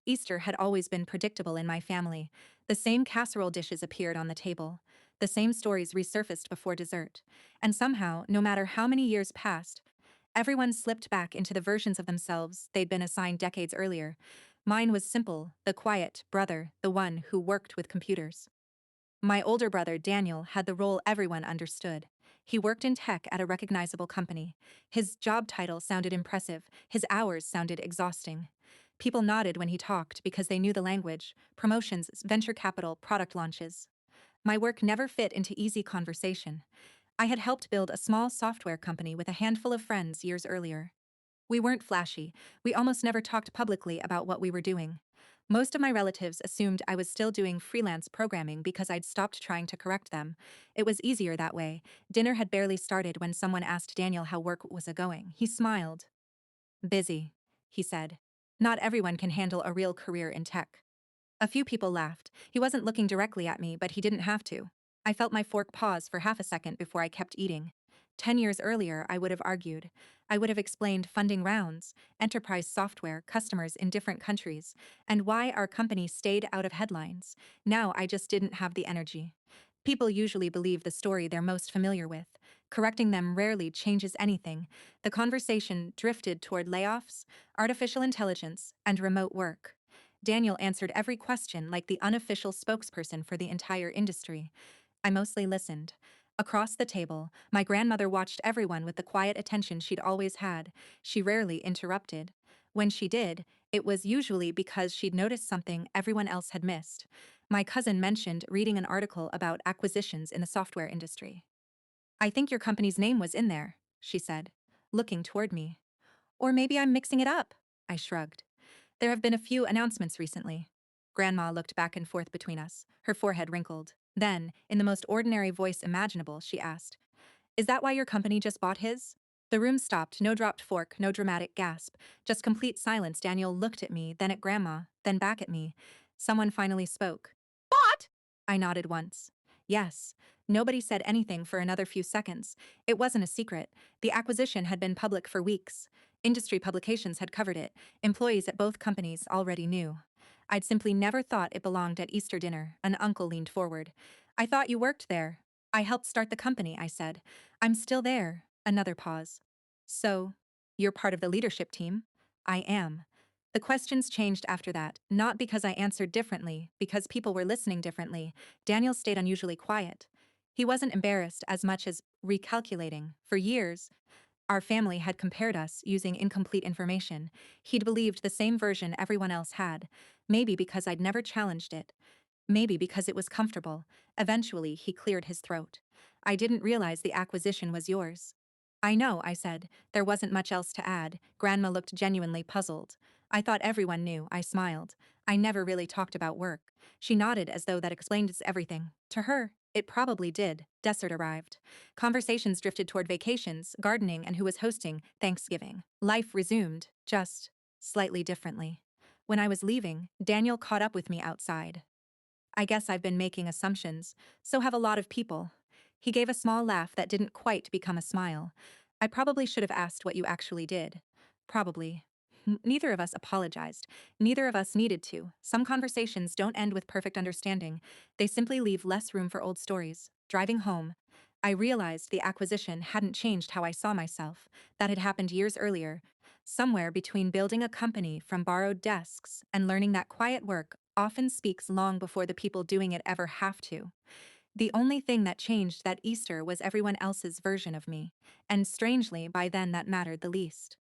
Easter had always been predictable in my family. The same casserole dishes appeared on the table. The same stories resurfaced before dessert. And somehow, no matter how many years passed, everyone slipped back into the versions of themselves they'd been assigned decades earlier. Mine was simple, the quiet brother, the one who worked with computers. My older brother, Daniel, had the role everyone understood. He worked in tech at a recognizable company. His job title sounded impressive, his hours sounded exhausting. People nodded when he talked because they knew the language: promotions, venture capital, product launches. My work never fit into easy conversation. I had helped build a small software company with a handful of friends years earlier. We weren't flashy. We almost never talked publicly about what we were doing. Most of my relatives assumed I was still doing freelance programming because I'd stopped trying to correct them. It was easier that way. Dinner had barely started when someone asked Daniel how work was going. He smiled. "Busy," he said. "Not everyone can handle a real career in tech." A few people laughed. He wasn't looking directly at me, but he didn't have to. I felt my fork pause for half a second before I kept eating. 10 years earlier, I would have argued. I would have explained funding rounds, enterprise software, customers in different countries, and why our company stayed out of headlines. Now I just didn't have the energy. People usually believe the story they're most familiar with. Correcting them rarely changes anything. The conversation drifted toward layoffs, artificial intelligence, and remote work. Daniel answered every question like the unofficial spokesperson for the entire industry. I mostly listened. Across the table, my grandmother watched everyone with the quiet attention she'd always had. She rarely interrupted. When she did, it was usually because she'd noticed something everyone else had missed. My cousin mentioned reading an article about acquisitions in the software industry. "I think your company's name was in there," she said, looking toward me. "Or maybe I'm mixing it up," I shrugged. "There have been a few announcements recently." Grandma looked back and forth between us, her forehead wrinkled. Then, in the most ordinary voice imaginable, she asked, "Is that why your company just bought his?" The room stopped, no dropped fork, no dramatic gasp, just complete silence. Daniel looked at me, then at Grandma, then back at me. Someone finally spoke. "What?" I nodded once. Yes. Nobody said anything for another few seconds. It wasn't a secret. The acquisition had been public for weeks. Industry publications had covered it. Employees at both companies already knew. I'd simply never thought it belonged at Easter dinner. An uncle leaned forward. "I thought you worked there." "I helped start the company," I said. "I'm still there." Another pause. "So, you're part of the leadership team?" "I am." The questions changed after that, not because I answered differently, because people were listening differently. Daniel stayed unusually quiet. He wasn't embarrassed as much as recalculating. For years, our family had compared us using incomplete information. He'd believed the same version everyone else had. Maybe because I'd never challenged it. Maybe because it was comfortable. Eventually, he cleared his throat. "I didn't realize the acquisition was yours." "I know," I said. There wasn't much else to add. Grandma looked genuinely puzzled. "I thought everyone knew." I smiled. "I never really talked about work." She nodded as though that explained everything. To her, it probably did. Dessert arrived. Conversations drifted toward vacations, gardening, and who was hosting Thanksgiving. Life resumed, just slightly differently. When I was leaving, Daniel caught up with me outside. "I guess I've been making assumptions. So have a lot of people." He gave a small laugh that didn't quite become a smile. "I probably should have asked what you actually did." "Probably." Neither of us apologized. Neither of us needed to. Some conversations don't end with perfect understanding. They simply leave less room for old stories. Driving home, I realized the acquisition hadn't changed how I saw myself. That had happened years earlier. Somewhere between building a company from borrowed desks and learning that quiet work often speaks long before the people doing it ever have to. The only thing that changed that Easter was everyone else's version of me. And strangely, by then that mattered the least.